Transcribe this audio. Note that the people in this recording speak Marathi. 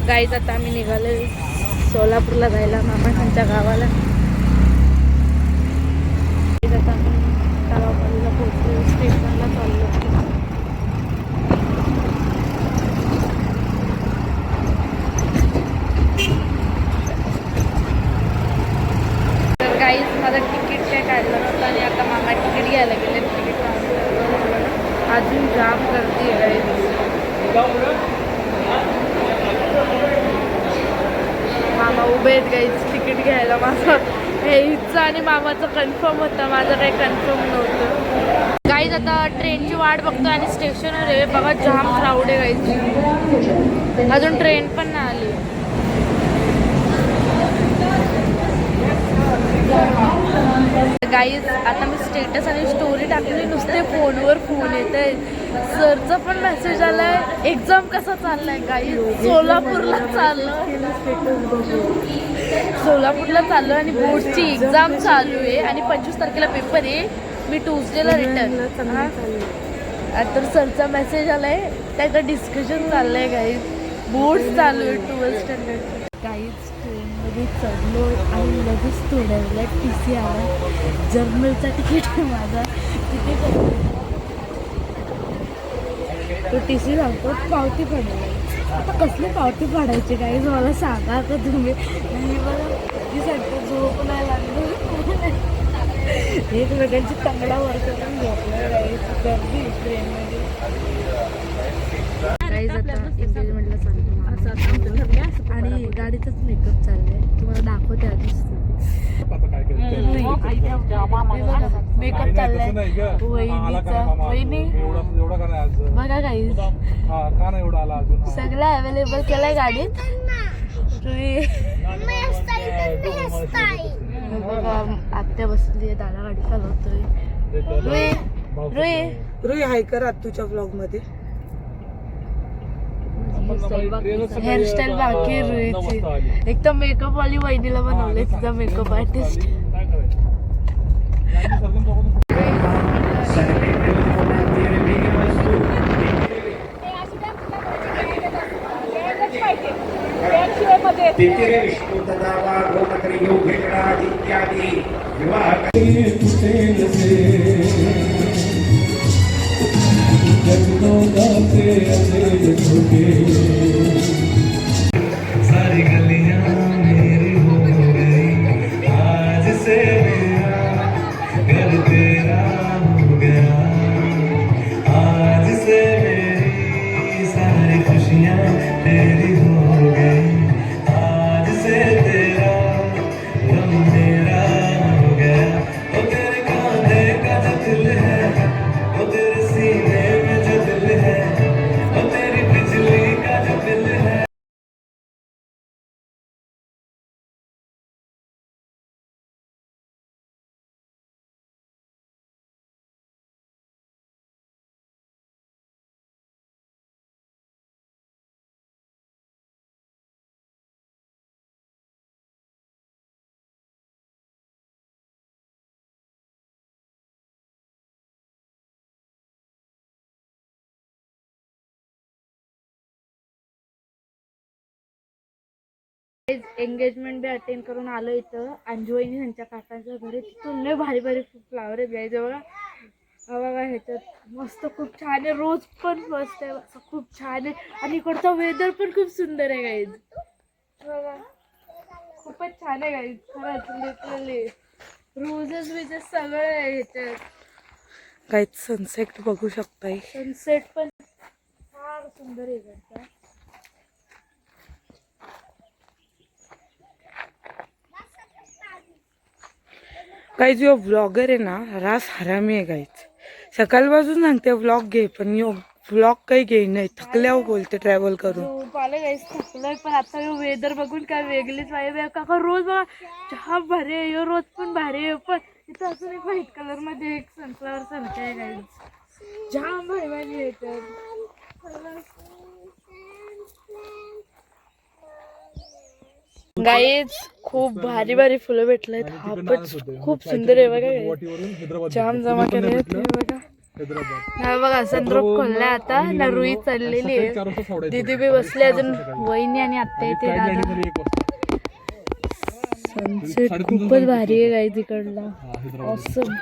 गाईज आता आम्ही निघालो सोलापूरला जायला मामाच्या गावाला. आता आपण तलावपालीला पोहोचलो, स्टेशनला चाललो. तर गाईज माझं तिकीट काय काढलं नव्हतं आणि आता मामा तिकीट घ्यायला गेले. तिकीट अजून जाम गर्दी आहे गाईज. मामा उभे आहेत गाईज तिकीट घ्यायला. माझं हे हिचं आणि मामाचं कन्फर्म होतं, माझं काही कन्फर्म नव्हतं. गाईज आता ट्रेनची वाट बघतो आणि स्टेशनवर आहे बघा, जाम क्राऊड आहे गाईज. अजून ट्रेन पण नाही आली. गाईज आता मी स्टेटस आणि स्टोरी टाकली, नुसते फोनवर फोन येत आहे. सरचा पण मेसेज आलाय, एक्झाम कसा चाललाय. गाईज सोलापूरला चाललो आणि बोर्डची एक्झाम चालू आहे आणि 25 तारखेला पेपर आहे. मी ट्यूजडेला रिटर्न. तर सरचा मेसेज आलाय, त्याचं डिस्कशन चाललंय गाईज. बोर्ड चालू आहे 12th स्टँडर्ड. गाईज ट्रेनमध्ये चढलो आणि लगेच थोड्या वेळात TC आला. जर्नलचा तिकीट आहे माझा. तिकीट तो TC सांगतो पावती पडली. आता कसली पावती पाडायची गाईज मला सांगा का तुम्ही. मी मला ती सांगतो झोप नाही लागली. एकमेकांची तंगडा वर करून झोपलं गाईज. गर्दी ट्रेनमध्ये. गाईज आता एंगेजमेंटला चाललो आणि गाडीचाच मेकअप चाललाय. तुम्हाला दाखवते आधीच. मेकअप चाललाय वहिनीचा. वहिनी बघा काही सगळं अवेलेबल केलंय गाडीत. बघा आत्या बसली, दादा गाडी चालवतोय. रुई हाय कर आत्तूच्या ब्लॉग मध्ये. हेअरस्टाईल बाकी रुईची. एक तर मेकअप वाली वहिनीला बनवले, तिचा मेकअप आर्टिस्ट. सारी गलियां मेरी हो गई आज से, मेरा घर तेरा हो गया आज से, मेरी सारी खुशियां तेरी हो गई आज से, तेरा गम मेरा हो गया। वो तेरे कांधे का जो दिल है, वो तेरे सीने में जो दिल है, वो तेरी बिजली का जो दिल है। एंगेजमेंट बी अटेंड करून आलो इथं अंजुवहिनी ह्यांच्या काकांच्या घरी. तिथून लय भारी भारी फ्लावर आहेत गाईज. बघा बघा ह्याच्यात मस्त खूप छान आहे. रोज पण मस्त आहे, असं खूप छान आहे. आणि इकडचा वेदर पण खूप सुंदर आहे गाईज. बघा खूपच छान आहे गाईज. खरंच लिटरली रोजेस बिजेस सगळं आहे ह्याच्यात. गाईज सनसेट बघू शकताय. सनसेट पण फार सुंदर आहे इकडचा. गाईज यो ब्लॉगर आहे ना, रास हरामी आहे गाईज. सकाळपासून सांगते व्लॉग घे, पण यो व्लॉग काही घे नाही. थकल्यावर बोलते ट्रॅव्हल करून. पाले गाईज थकलोय, पण आता यो वेदर बघून काय वेगळीच वाईब आहे. काका रोज बघा चहा भारी आहे, यो रोज पण भारी आहे. पण इथं अजून एक व्हाईट कलर मध्ये एक सनफ्लावर सारखं आहे गाईज. जाम भारी भारी येतात. गाईज खूप भारी भारी फुलं भेटलेत. हा पण खूप सुंदर आहे बघा. जाम जमा केले बघा. हैदराबाद हा बघा सनरूफ खोललाय आता ना रुई चाललेली आहे. दीदी बी बसली अजून वहिनी आणि आत्या येते दादा. सनसेट खूपच भारी आहे गाई तिकडला. ऑसम.